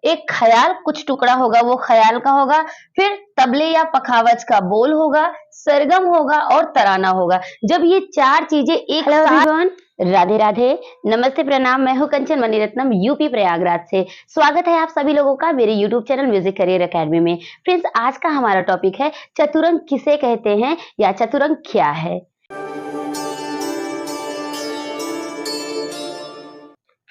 एक ख्याल कुछ टुकड़ा होगा वो ख्याल का होगा, फिर तबले या पखावज का बोल होगा, सरगम होगा और तराना होगा। जब ये चार चीजें एक साथ राधे राधे, नमस्ते, प्रणाम। मैं हूं कंचन मणिरत्नम, यूपी प्रयागराज से। स्वागत है आप सभी लोगों का मेरे YouTube channel music career academy में। फ्रेंड्स, आज का हमारा टॉपिक है चतुरंग किसे कहते हैं या चतुरंग क्या है।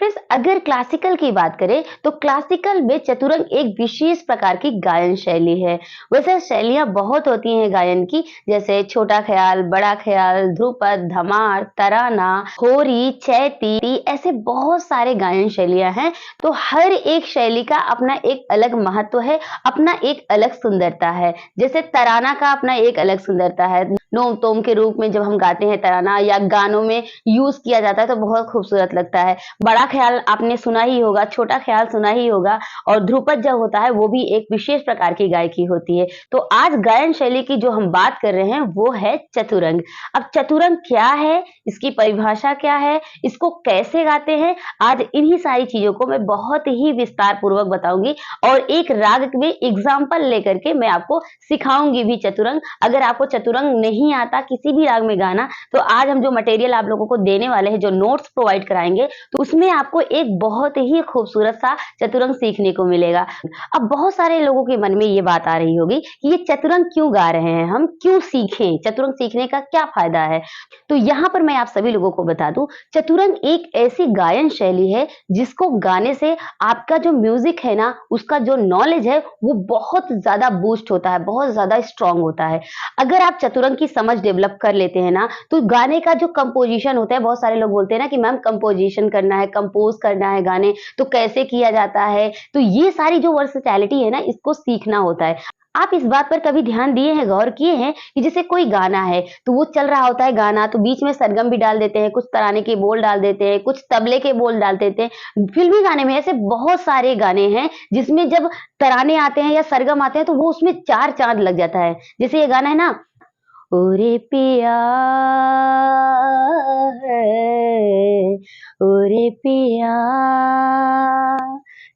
फ्रेंड्स, अगर क्लासिकल की बात करें तो क्लासिकल में चतुरंग एक विशेष प्रकार की गायन शैली है। वैसे शैलियां बहुत होती हैं गायन की, जैसे छोटा ख्याल, बड़ा ख्याल, ध्रुपद, धमार, तराना, होरी, चैती, ऐसे बहुत सारे गायन शैलियां हैं। तो हर एक शैली का अपना एक अलग महत्व है, अपना एक अलग सुंदरता है। जैसे तराना का अपना एक अलग सुंदरता है। नोम तोम के रूप में जब हम गाते हैं तराना या गानों में यूज किया जाता है तो बहुत खूबसूरत लगता है। बड़ा ख्याल आपने सुना ही होगा, छोटा ख्याल सुना ही होगा, और ध्रुपद जब होता है वो भी एक विशेष प्रकार की गायकी होती है। तो आज गायन शैली की जो हम बात कर रहे हैं वो है चतुरंग। अब चतुरंग क्या है, इसकी परिभाषा क्या है, इसको कैसे गाते हैं, आज इन्हीं सारी चीजों को मैं बहुत ही विस्तार पूर्वक बताऊंगी और एक राग में एग्जाम्पल लेकर के मैं आपको सिखाऊंगी भी चतुरंग। अगर आपको चतुरंग नहीं आता किसी भी राग में गाना, तो आज हम जो मटेरियल आप लोगों को देने वाले हैं, जो नोट्स प्रोवाइड कराएंगे, तो उसमें आपको एक बहुत ही खूबसूरत सा चतुरंग सीखने को मिलेगा। अब बहुत सारे लोगों के मन में ये बात आ रही होगी कि ये चतुरंग क्यों गा रहे हैं, हम क्यों सीखें, चतुरंग सीखने का क्या फायदा है। तो यहाँ पर मैं आप सभी लोगों को बता दूं, चतुरंग एक ऐसी गायन शैली है जिसको गाने से आपका जो म्यूजिक है ना, उसका जो नॉलेज है वो बहुत ज्यादा बूस्ट होता है, बहुत ज्यादा स्ट्रांग होता है। अगर आप चतुरंग की समझ डेवलप कर लेते हैं ना, तो गाने का जो कंपोजिशन होता है, बहुत सारे लोग बोलते हैं ना कि मैम कंपोजिशन करना है, कंपोज करना है गाने, तो कैसे किया जाता है। तो ये सारी जो वर्सेटैलिटी है ना, इसको सीखना होता है। आप इस बात पर कभी ध्यान दिए हैं, गौर किए हैं कि जैसे कोई गाना है तो वो चल रहा होता है गाना, तो बीच में सरगम भी डाल देते हैं, कुछ तराने के बोल डाल देते हैं, कुछ तबले के बोल डाल देते हैं। फिल्मी गाने में ऐसे बहुत सारे गाने हैं जिसमें जब तराने आते हैं या सरगम आते हैं तो वो उसमें चार चांद लग जाता है। जैसे ये गाना है ना, ओरे पिया है, ओरे पिया,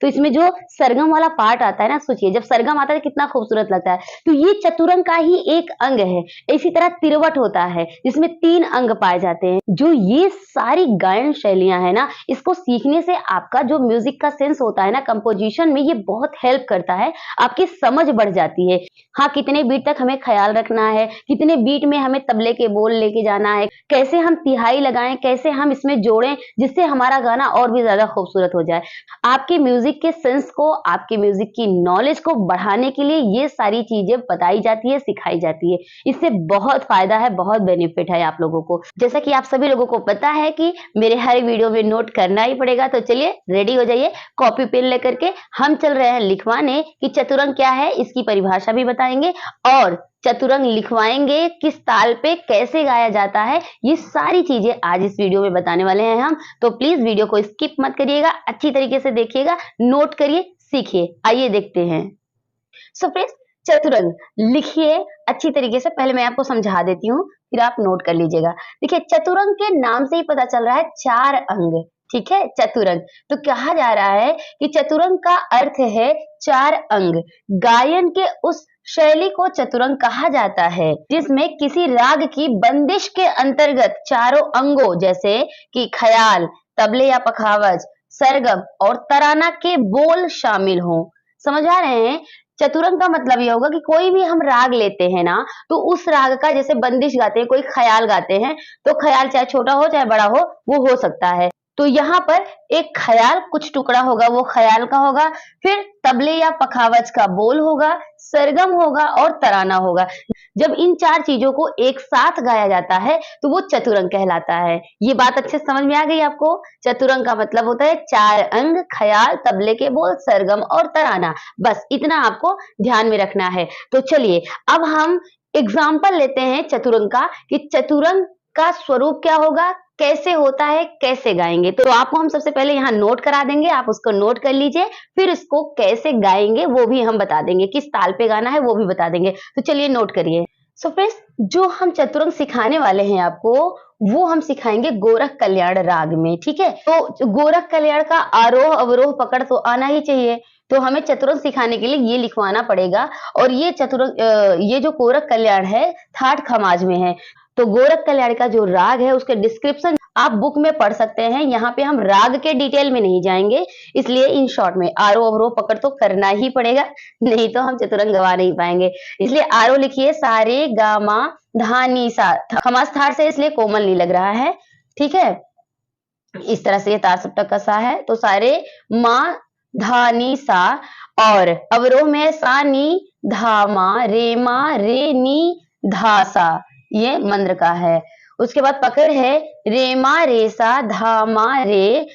तो इसमें जो सरगम वाला पार्ट आता है ना, सोचिए जब सरगम आता है कितना खूबसूरत लगता है। तो ये चतुरंग का ही एक अंग है। इसी तरह तिरवट होता है जिसमें 3 अंग पाए जाते हैं। जो ये सारी गायन शैलियां है ना, इसको सीखने से आपका जो म्यूजिक का सेंस होता है ना, कंपोजिशन में, ये बहुत हेल्प करता है, आपकी समझ बढ़ जाती है। हाँ, कितने बीट तक हमें ख्याल रखना है, कितने बीट में हमें तबले के बोल लेके जाना है, कैसे हम तिहाई लगाएं, कैसे हम इसमें जोड़ें जिससे हमारा गाना और भी ज्यादा खूबसूरत हो जाए। आपके म्यूजिक के सेंस को, आपके म्यूजिक की नॉलेज को बढ़ाने के लिए ये सारी चीजें बताई जाती है, सिखाई जाती है। इससे बहुत फायदा है, बहुत बेनिफिट है आप लोगों को। जैसा कि आप सभी लोगों को पता है कि मेरे हर वीडियो में नोट करना ही पड़ेगा, तो चलिए रेडी हो जाइए, कॉपी पेन लेकर के हम चल रहे हैं लिखवाने कि चतुरंग क्या है, इसकी परिभाषा भी बताएंगे और चतुरंग लिखवाएंगे, किस ताल पे कैसे गाया जाता है, ये सारी चीजें आज इस वीडियो में बताने वाले हैं हम। तो प्लीज वीडियो को स्किप मत करिएगा, अच्छी तरीके से देखिएगा, नोट करिए, सीखिए। आइए देखते हैं। सो फ्रेंड्स, चतुरंग लिखिए अच्छी तरीके से। पहले मैं आपको समझा देती हूँ, फिर आप नोट कर लीजिएगा। देखिए, चतुरंग के नाम से ही पता चल रहा है 4 अंग, ठीक है। चतुरंग तो कहा जा रहा है कि चतुरंग का अर्थ है 4 अंग। गायन के उस शैली को चतुरंग कहा जाता है जिसमें किसी राग की बंदिश के अंतर्गत चारों अंगों जैसे कि ख्याल, तबले या पखावज, सरगम और तराना के बोल शामिल हों। समझ आ रहे हैं? चतुरंग का मतलब यह होगा कि कोई भी हम राग लेते हैं ना, तो उस राग का जैसे बंदिश गाते हैं, कोई ख्याल गाते हैं, तो ख्याल चाहे छोटा हो चाहे बड़ा हो सकता है। तो यहाँ पर एक ख्याल कुछ टुकड़ा होगा वो ख्याल का होगा, फिर तबले या पखावज का बोल होगा, सरगम होगा और तराना होगा। जब इन 4 चीजों को एक साथ गाया जाता है तो वो चतुरंग कहलाता है। ये बात अच्छे समझ में आ गई आपको? चतुरंग का मतलब होता है 4 अंग, ख्याल, तबले के बोल, सरगम और तराना। बस इतना आपको ध्यान में रखना है। तो चलिए अब हम एग्जाम्पल लेते हैं चतुरंग का, कि चतुरंग का स्वरूप क्या होगा, कैसे होता है, कैसे गाएंगे। तो आपको हम सबसे पहले यहाँ नोट करा देंगे, आप उसको नोट कर लीजिए, फिर इसको कैसे गाएंगे वो भी हम बता देंगे, किस ताल पे गाना है वो भी बता देंगे। तो चलिए नोट करिए। सो फ्रेंड्स, जो हम चतुरंग सिखाने वाले हैं आपको, वो हम सिखाएंगे गोरख कल्याण राग में, ठीक है। तो गोरख कल्याण का आरोह अवरोह पकड़ तो आना ही चाहिए। तो हमें चतुरंग सिखाने के लिए ये लिखवाना पड़ेगा। और ये चतुरंग ये जो गोरख कल्याण है थाट खमाज में है। तो गोरख कल्याण का जो राग है उसके डिस्क्रिप्शन आप बुक में पढ़ सकते हैं। यहाँ पे हम राग के डिटेल में नहीं जाएंगे, इसलिए इन शॉर्ट में आरोह अवरोह पकड़ तो करना ही पड़ेगा, नहीं तो हम चतुरंग गवा नहीं पाएंगे। इसलिए आरोह लिखिए सा रे गा मा धा नी सा। खमास थाट से इसलिए कोमल नहीं लग रहा है, ठीक है। इस तरह से ये तार सप्तक का सा है, तो सारे मा धा नी सा। और अवरोह में सा नी धा मा रे नी धा सा, ये मंद्र का है। उसके बाद पकड़ है रे मा रे सा धा मा रे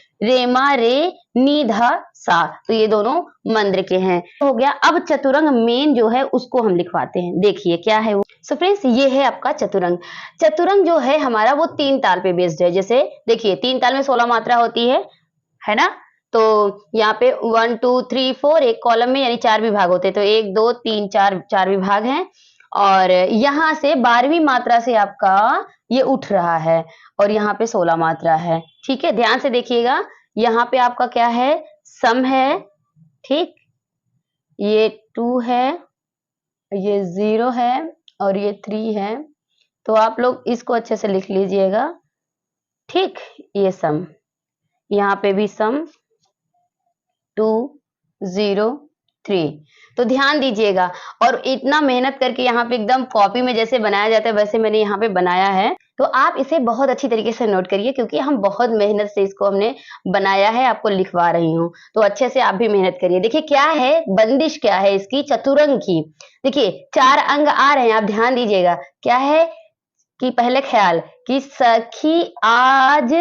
नी धा सा, तो ये दोनों मंद्र के हैं। हो गया। अब चतुरंग मेन जो है उसको हम लिखवाते हैं, देखिए क्या है वो। सो फ्रेंड्स ये है आपका चतुरंग। चतुरंग जो है हमारा वो 3 ताल पे बेस्ड है। जैसे देखिए 3 ताल में 16 मात्रा होती है ना। तो यहाँ पे 1 2 3 4 एक कॉलम में यानी 4 विभाग होते हैं, तो 1 2 3 4 विभाग हैं। और यहाँ से 12वीं मात्रा से आपका ये उठ रहा है और यहाँ पे 16 मात्रा है, ठीक है। ध्यान से देखिएगा, यहाँ पे आपका क्या है, सम है, ठीक, ये 2 है, ये 0 है और ये 3 है। तो आप लोग इसको अच्छे से लिख लीजिएगा, ठीक। ये सम, यहाँ पे भी सम 2 0 3। तो ध्यान दीजिएगा। और इतना मेहनत करके यहाँ पे एकदम कॉपी में जैसे बनाया जाता है वैसे मैंने यहाँ पे बनाया है। तो आप इसे बहुत अच्छी तरीके से नोट करिए, क्योंकि हम बहुत मेहनत से इसको हमने बनाया है, आपको लिखवा रही हूँ। तो अच्छे से आप भी मेहनत करिए। देखिए क्या है, बंदिश क्या है इसकी, चतुरंग की। देखिए 4 अंग आ रहे हैं, आप ध्यान दीजिएगा। क्या है कि पहले ख्याल कि सखी आज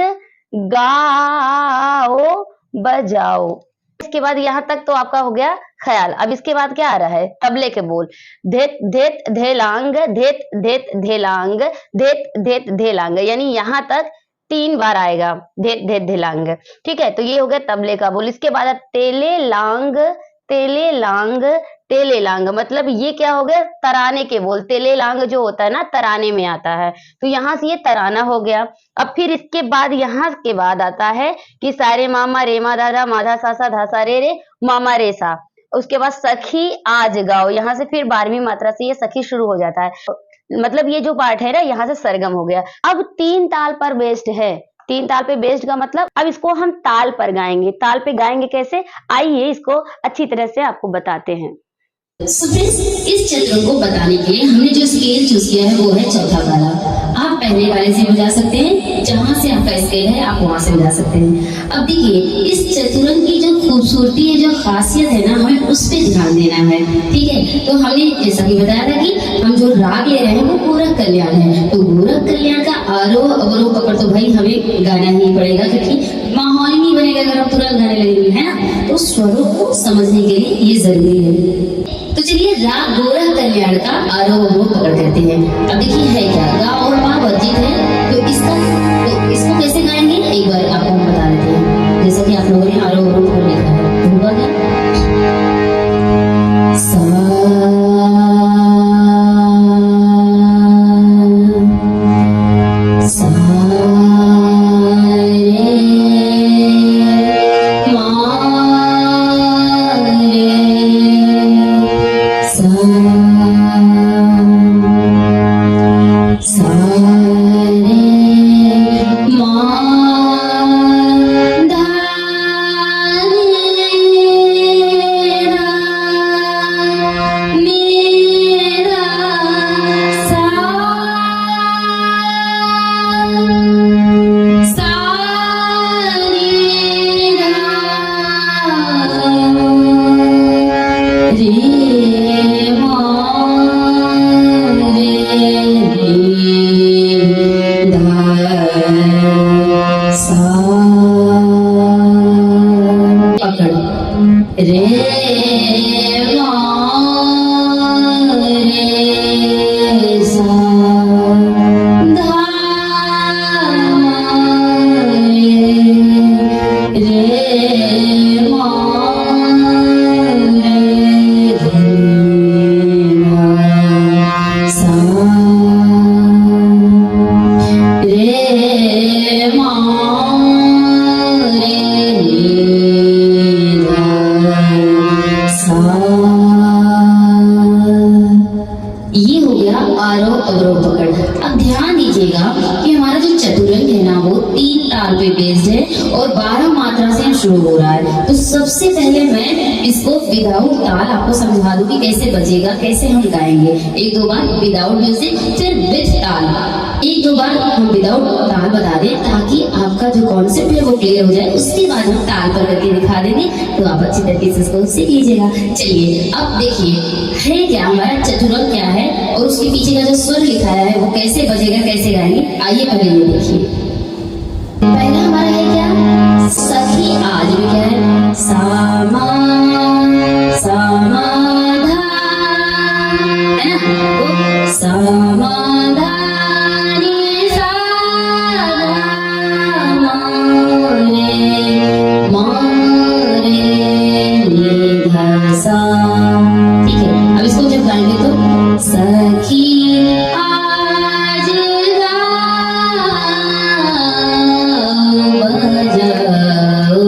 गाओ बजाओ। इसके बाद यहाँ तक तो आपका हो गया ख्याल। अब इसके बाद क्या आ रहा है, तबले के बोल, धेत धेत धेलांग धेत धेत धेलांग धेत धेत धेलांग, यानी यहाँ तक 3 बार आएगा धेत धेत धेलांग, ठीक है। तो ये हो गया तबले का बोल। इसके बाद तेले लांग तेले लांग तेले लांग, मतलब ये क्या हो गया, तराने के बोल। तेले लांग जो होता है ना तराने में आता है, तो यहाँ से ये तराना हो गया। अब फिर इसके बाद यहाँ के बाद आता है कि सारे मामा रे मा दादा माधा सा सा धा सा रे मामा रे सा। उसके बाद सखी आज गाओ, यहाँ से फिर 12वीं मात्रा से ये सखी शुरू हो जाता है। मतलब ये जो पार्ट है ना यहाँ से सरगम हो गया। अब 3 ताल पर बेस्ड है। 3 ताल पे बेस्ड का मतलब अब इसको हम ताल पर गाएंगे। ताल पे गाएंगे कैसे, आइए इसको अच्छी तरह से आपको बताते हैं। So friends, इस चित्र को बताने के लिए हमने जो स्केल चूज किया है वो है चौथा वाला। आप पहले वाले से बजा सकते हैं, जहां से आपका स्केल है आप वहां से बजा सकते हैं। अब देखिए इस चतुरंग की जो खूबसूरती है, जो खासियत है ना, हमें उस पे ध्यान देना है, ठीक है। तो हमने जैसा कि बताया था कि हम जो राग ले रहे हैं वो गोरख कल्याण है। तो गोरख कल्याण का आरोह अवरोह पकड़ तो भाई हमें गाना ही पड़ेगा, क्योंकि माहौल ही नहीं बनेगा अगर हम तुरंत गाने लगेंगे, है ना। तो स्वरों को समझने के लिए ये जरूरी है। तो चलिए राग गोरख कल्याण का आरोह अवरोह पकड़ करते हैं। अब देखिए है क्या, गा और मा वर्जित है, तो इसको कैसे गाएंगे एक बार आपको हम बता देते हैं। जैसा कि आप लोगों ने आरोह अवरोह पकड़ लिखा है, होगा क्या, सा पकड़ो पकड़। अब ध्यान दीजिएगा कि हमारा जो चतुरंग है ना वो 3 ताल पे बेस्ड है और 12 मात्रा से शुरू हो रहा है। तो सबसे पहले मैं इसको विदाउट ताल आपको समझा दूं कि कैसे बजेगा, कैसे हम गाएंगे। 1-2 बार विदाउट म्यूजिक, फिर विद ताल। 1-2 बार हम विदाउट ताल बता दें ताकि आपका जो कॉन्सेप्ट है वो क्लियर हो जाए। उसके बाद हम ताल पर करके दिखा देंगे तो आप अच्छी तरीके से इसको सीख लीजिएगा। चलिए अब देखिए है क्या हमारा चतुरंग क्या है और उसके पीछे का जो स्वर लिखाया है वो कैसे बजेगा, कैसे गाएंगे। आइए पहले ये देखिए। पहला हमारा है क्या, सखी आज में क्या है, सामा समाधा, है ना, तो समाधा नी सा रे नी धा सा। ठीक है, अब इसको जब गाएंगे तो सखी आज बजाओ बजाओ।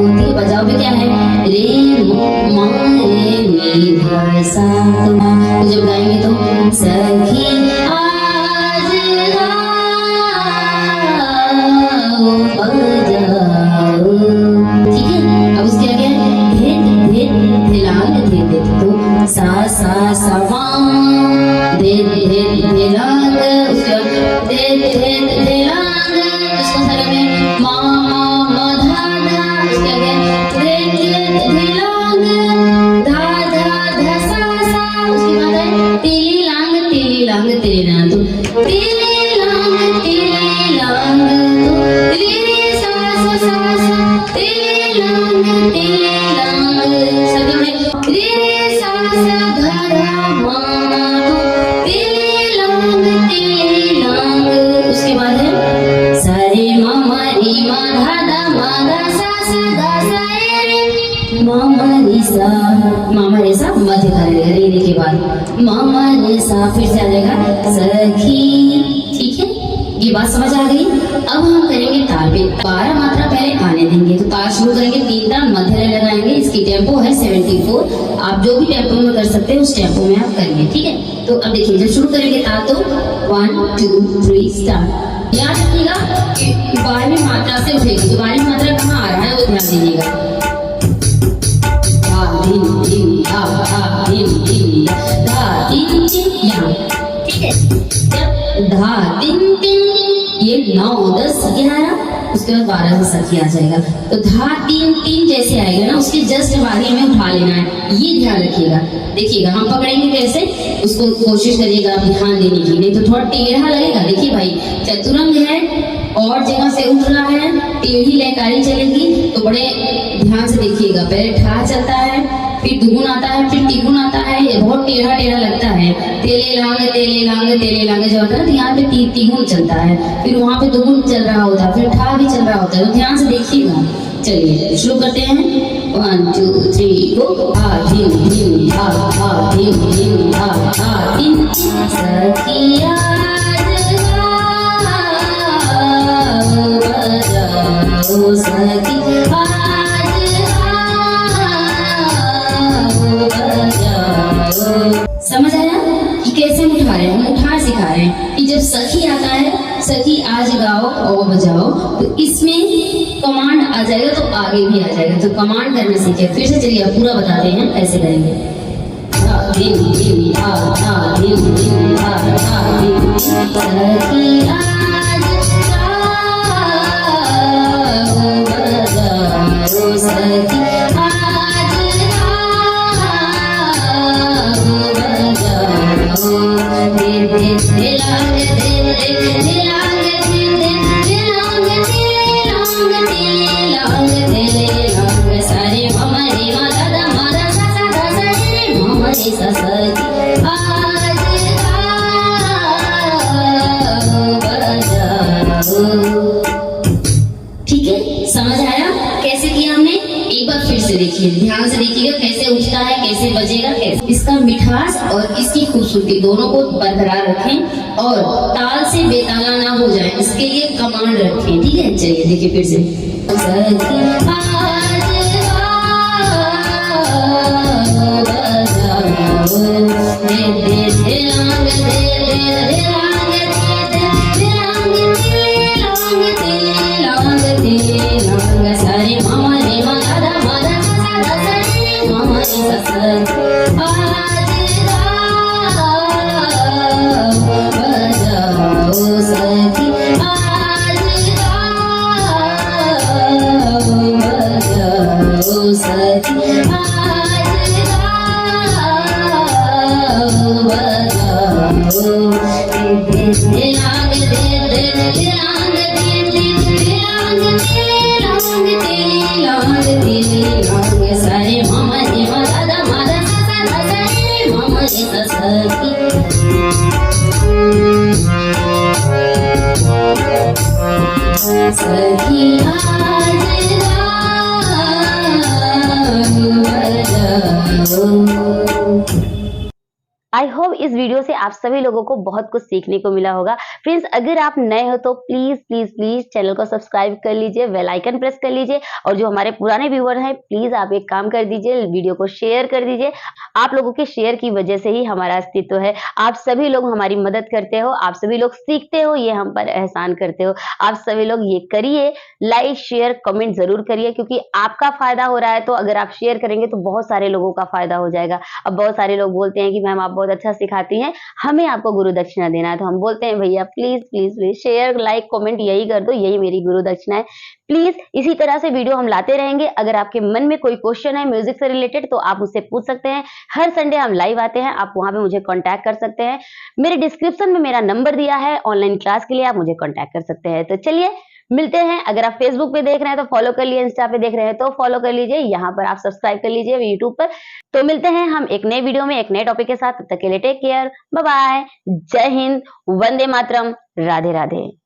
ठीक है, बजाओ भी क्या है, रे मा रे मी धा सा। तो जब गाएंगे तो सखी आज बजाओ। ठीक है, अब उसके आगे धित धित धिलांग धित धित। तो सा सा समा धित धित धिलांग, उसके बाद धित धित धिलांग, उसको सारे में मा मा मा धा धा, उसके आगे धित धित धिलांग धा धा धा सा सा। उसके बाद है तिली लांग तिली लांग तिली लांग। तो तिली लांग तिली लांग, तो तिली सा सा सा सा तिली लांग तिली लांग। सभी में रे सा सा धा धा मा मा, तो तिली लांग। उसके बाद है सारे मा मा रे मा धा धा मा धा सा सा धा सा रे मा रे सा। मामा रे सा मध्य का रहेगा रे के बाद मामा रे सा, फिर से आ जाएगा सखी। ठीक है, ये बात समझ आ गई। अब हम करेंगे ताल पे, 12 मात्रा पहले आने देंगे। तो ताल शुरू करेंगे 3 ताल मध्य रे लगाएंगे। इसकी टेम्पो है 74। आप जो भी टेम्पो में कर सकते हैं उस टेम्पो में आप करेंगे। ठीक है, तो अब देखिए जब शुरू करेंगे ताल तो 1 2 3 स्टार्ट। याद रखिएगा 12वीं मात्रा से उठेगी। तो 12वीं मात्रा कहाँ आ रहा है वो ध्यान दीजिएगा। धा धिन धिन धा धा धिन धिन धा धिन धिन, यहाँ। ठीक है, जब धा धिन धिन ये 9 10 11, उसके बाद 12 से सखी आ जाएगा। तो धा 3 3 जैसे आएगा ना उसके जस्ट बारी में उठा लेना है, ये ध्यान रखिएगा। देखिएगा हम पकड़ेंगे कैसे, उसको कोशिश करिएगा आप ध्यान देने की, नहीं तो थोड़ा टेढ़ा लगेगा। देखिए भाई चतुरंग है और जगह से उठ रहा है, टेढ़ी लहकारी चलेगी तो बड़े ध्यान से देखिएगा। पहले ठा चलता है, फिर दुगुन आता है, फिर तिगुन आता है, ये बहुत टेढ़ा टेढ़ा लगता है। तेले लांग तेले लांग तेले लांग जब होता है तो यहाँ पे तिगुन चलता है, फिर वहाँ पे दुगुन चल रहा होता है, फिर ठा भी चल रहा होता है। तो ध्यान से देखिएगा। चलिए शुरू करते हैं, 1 2 3 गो। धा धिन धिन धा धा धिन धिन धा धा धिन सखी आज बजाओ सखी आज बजाओ। समझ आया कि कैसे हम उठा रहे हैं, हम उठा सिखा रहे हैं कि जब सखी आता है, सखी आज गाओ और बजाओ, तो इसमें कमांड आ जाएगा तो आगे भी आ जाएगा। तो कमांड करना सीखे। फिर से चलिए आप पूरा बताते हैं कैसे करेंगे। धा धिन धिन धा धा धिन धिन धा धा धिन सखी आज गाओ बजाओ सखी आज गाओ बजाओ। धिन धिन धिलांग धिन धिन धिलांग धिन धिन धिलांग धिलांग धिलांग धिलांग। सारे मम रे मा धा धा मा धा सा सा धा सा रे मम रे सा सखी आज गाओ बजाओ। ठीक है, समझ आया कैसे किया हमने? एक बार फिर से देखिए, ध्यान से देखिएगा कैसे उठता है, कैसे बजेगा, कैसे। इसका मिठास और इसकी खूबसूरती दोनों को बरकरार रखें और ताल से बेताला ना हो जाए, इसके लिए कमांड रखें। ठीक है, चलिए देखिए फिर से। सखी आज गाओ बजाओ आई होप इस वीडियो से आप सभी लोगों को बहुत कुछ सीखने को मिला होगा। फ्रेंड्स, अगर आप नए हो तो प्लीज प्लीज प्लीज चैनल को सब्सक्राइब कर लीजिए, बेल आइकन प्रेस कर लीजिए, और जो हमारे पुराने व्यूअर हैं प्लीज आप एक काम कर दीजिए, वीडियो को शेयर कर दीजिए। आप लोगों के शेयर की वजह से ही हमारा अस्तित्व है। आप सभी लोग हमारी मदद करते हो, आप सभी लोग सीखते हो, ये हम पर एहसान करते हो। आप सभी लोग ये करिए, लाइक शेयर कमेंट जरूर करिए, क्योंकि आपका फायदा हो रहा है। तो अगर आप शेयर करेंगे तो बहुत सारे लोगों का फायदा हो जाएगा। अब बहुत सारे लोग बोलते हैं कि मैम आप बहुत अच्छा सिखाती हैं, हमें आपको गुरु दक्षिणा देना है। तो हम बोलते हैं भैया please please please share like comment यही कर दो, यही मेरी गुरु दक्षिणा है। प्लीज इसी तरह से वीडियो हम लाते रहेंगे। अगर आपके मन में कोई क्वेश्चन है म्यूजिक से रिलेटेड तो आप मुझसे पूछ सकते हैं। हर संडे हम लाइव आते हैं, आप वहां पे मुझे कांटेक्ट कर सकते हैं। मेरे डिस्क्रिप्शन में मेरा नंबर दिया है, ऑनलाइन क्लास के लिए आप मुझे कांटेक्ट कर सकते हैं। तो चलिए मिलते हैं। अगर आप फेसबुक पे देख रहे हैं तो फॉलो कर लीजिए, इंस्टा पे देख रहे हैं तो फॉलो कर लीजिए, यहाँ पर आप सब्सक्राइब कर लीजिए यूट्यूब पर। तो मिलते हैं हम एक नए वीडियो में एक नए टॉपिक के साथ। तब तक के लिए टेक केयर, बाय बाय, जय हिंद, वंदे मातरम, राधे राधे।